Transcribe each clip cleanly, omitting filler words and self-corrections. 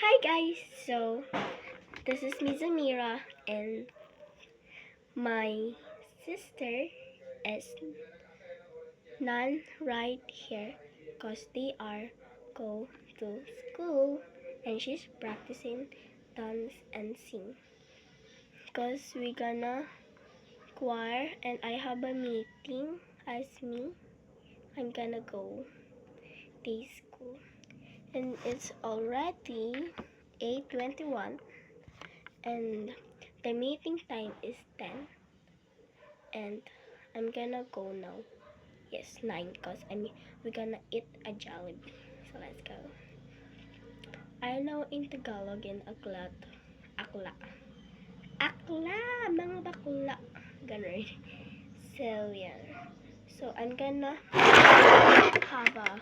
Hi guys, so this is Miss Amira and my sister is none right here because they are go to school and she's practicing dance and sing because we gonna choir and I have a meeting as me. I'm gonna go day school and it's already 8:21 and the meeting time is 10 and I'm gonna go now. Yes, 9 because we're gonna eat a Jollibee. So let's go. I know in Tagalog and aklat. Akla. Akla! Mga bakla. Ganun. So yeah. So I'm gonna have a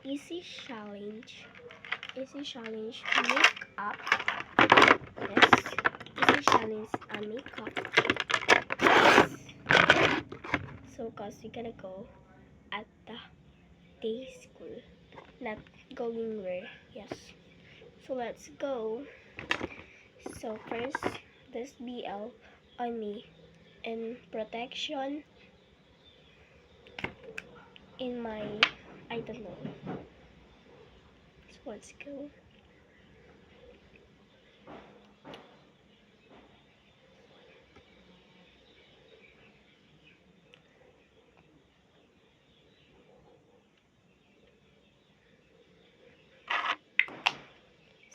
easy challenge. Easy challenge makeup. Yes. Easy challenge makeup. So cause we're gonna go at the day school. Not going where. Yes. So let's go. So first, this BL on me and protection in my, I don't know. So let's go.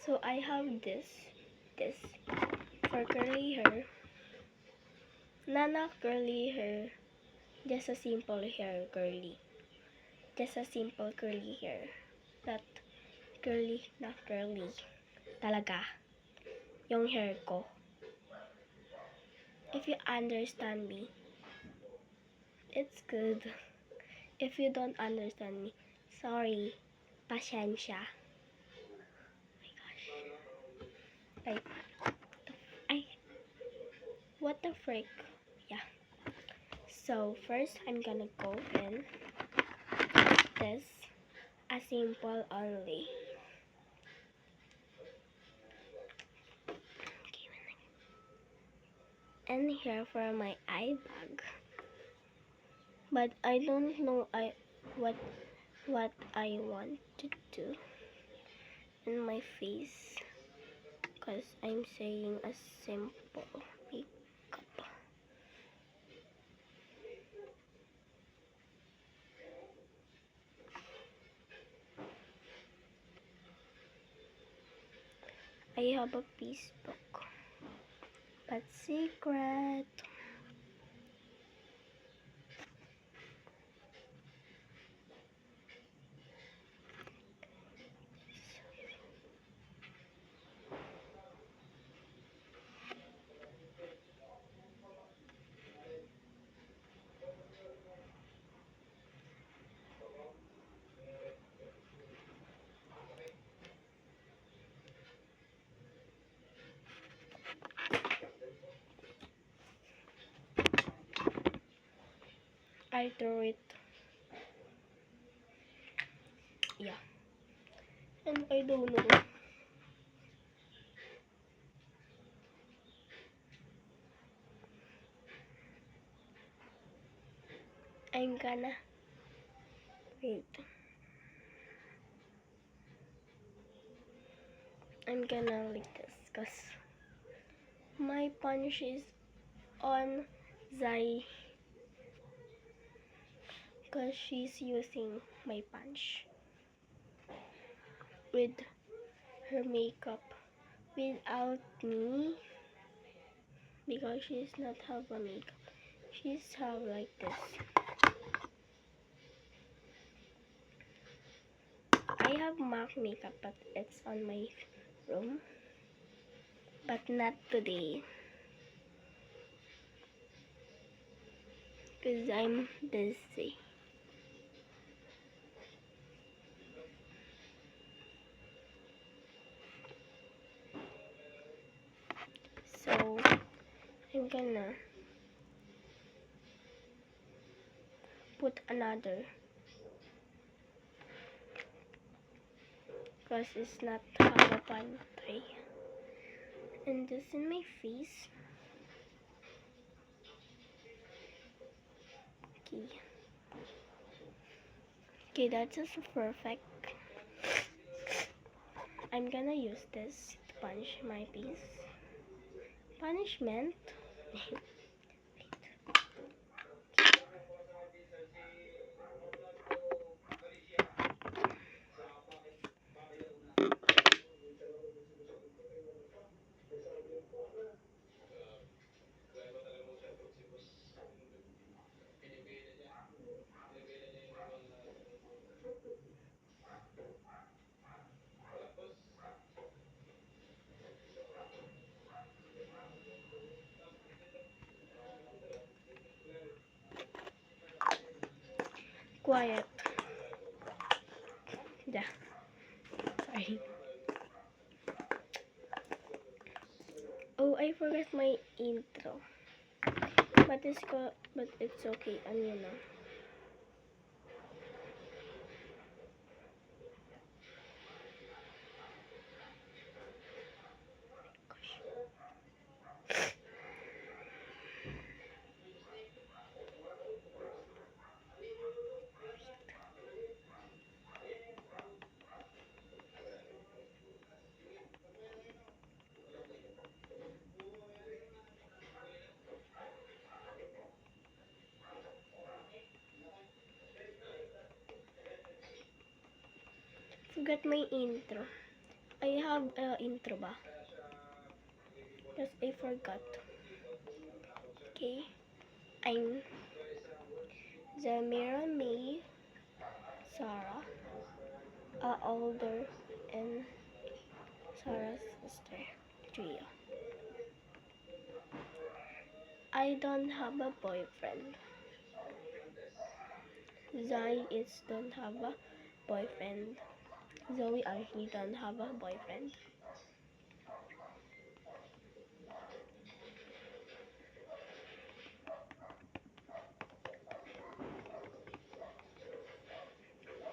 So I have this for curly hair. Not curly hair, just a simple hair curly. Just a simple curly hair. Not curly, not curly. Talaga. Yung hair ko. If you understand me, it's good. If you don't understand me, sorry. Pasensya. Oh my gosh. Like, what the frick? Yeah. So first, I'm gonna go in this a simple only. And here for my eye bag. But I don't know what I want to do in my face because I'm saying a simple makeup. I have a Facebook, but secret. I throw it. Yeah. And I don't know. I'm gonna wait. I'm gonna like this because my punch is on Zai because she's using my punch with her makeup without me because she's not have a makeup. She's have like this. I have MAC makeup but it's on my room. But not today. Because I'm busy. So I'm gonna put another because it's not have a pantry. And this in my face. Okay. Okay, that's just perfect. I'm gonna use this to punish my face. Punishment. Quiet. Yeah. Sorry. Oh, I forgot my intro. But it's okay. You know. Forgot my intro. I have intro ba? Yes, I forgot. Okay. I'm Zamira May Sarah, older and Sarah's sister, Tria. I don't have a boyfriend. Zai is don't have a boyfriend. Zoe actually don't have a boyfriend.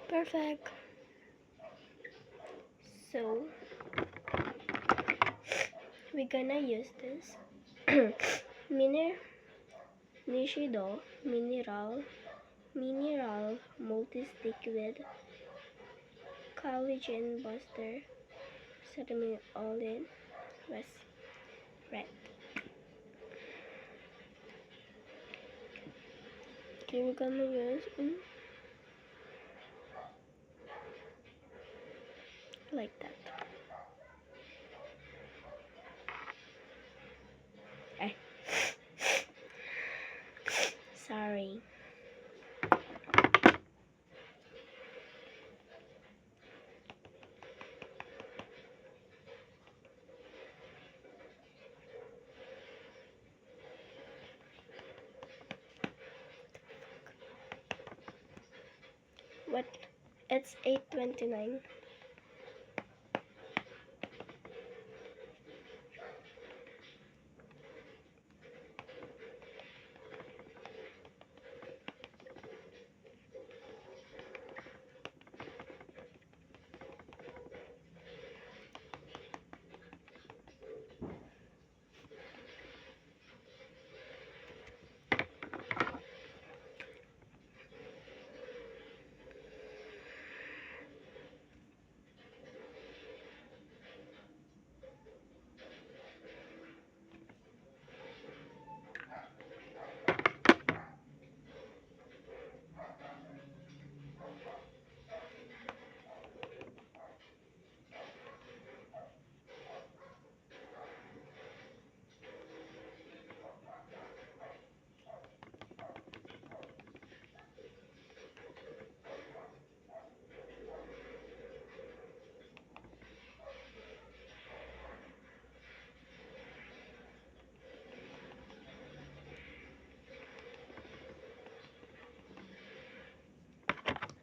Perfect. So we're gonna use this Nishido mineral multi-stick with collagen buster cinnamon all in was red. Okay, we're gonna use like that. Eh. Sorry. What? It's 8:29.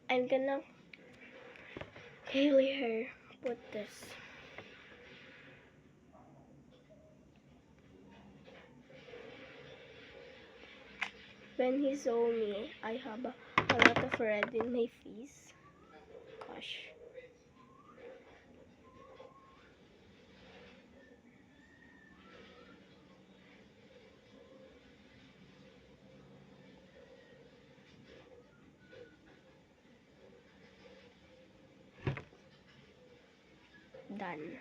I'm gonna Haley her put this. When he saw me, I have a lot of red in my face. Gosh. done.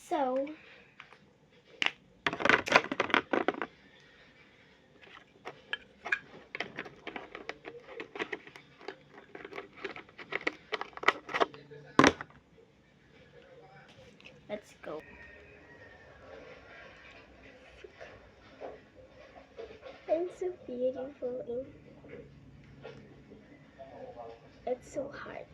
So, let's go. I'm so beautiful and it's so hard.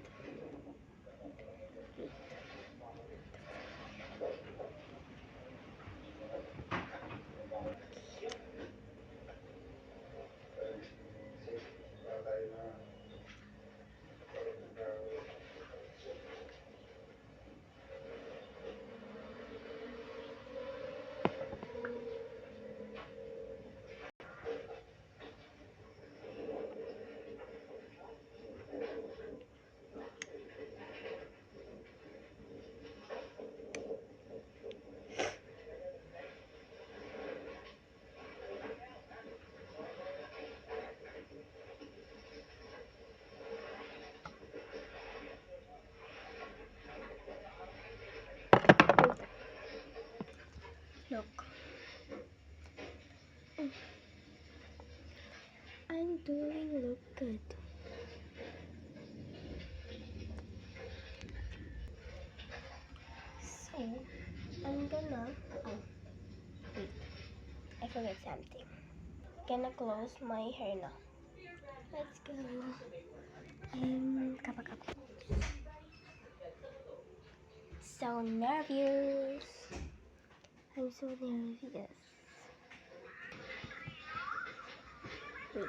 Look. I'm doing look good. So, I'm gonna, oh, wait, I forgot something. Gonna close my hair now. Let's go. I'm so nervous. I'm so nervous. Wait.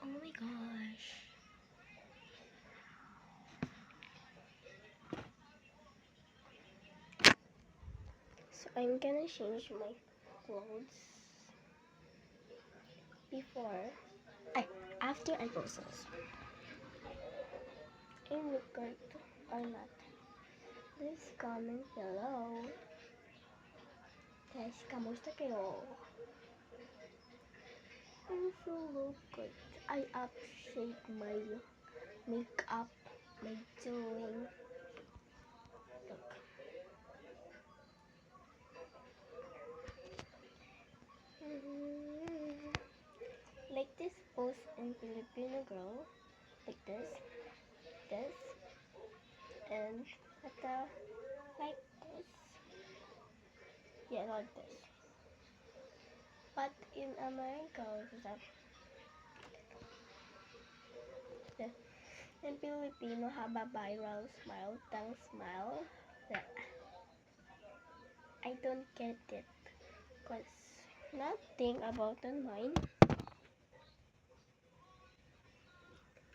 Oh my gosh. So I'm gonna change my clothes after I post this. And look good or not. Please comment below. Guys, kamusta kayo? I so look good. I appreciate my makeup, my doing. Look. Like this pose in Filipino girl. Like this, and like this. Yeah, like this. But in America, in Filipino have a viral smile, tongue smile. That I don't get it, cause nothing about on mine.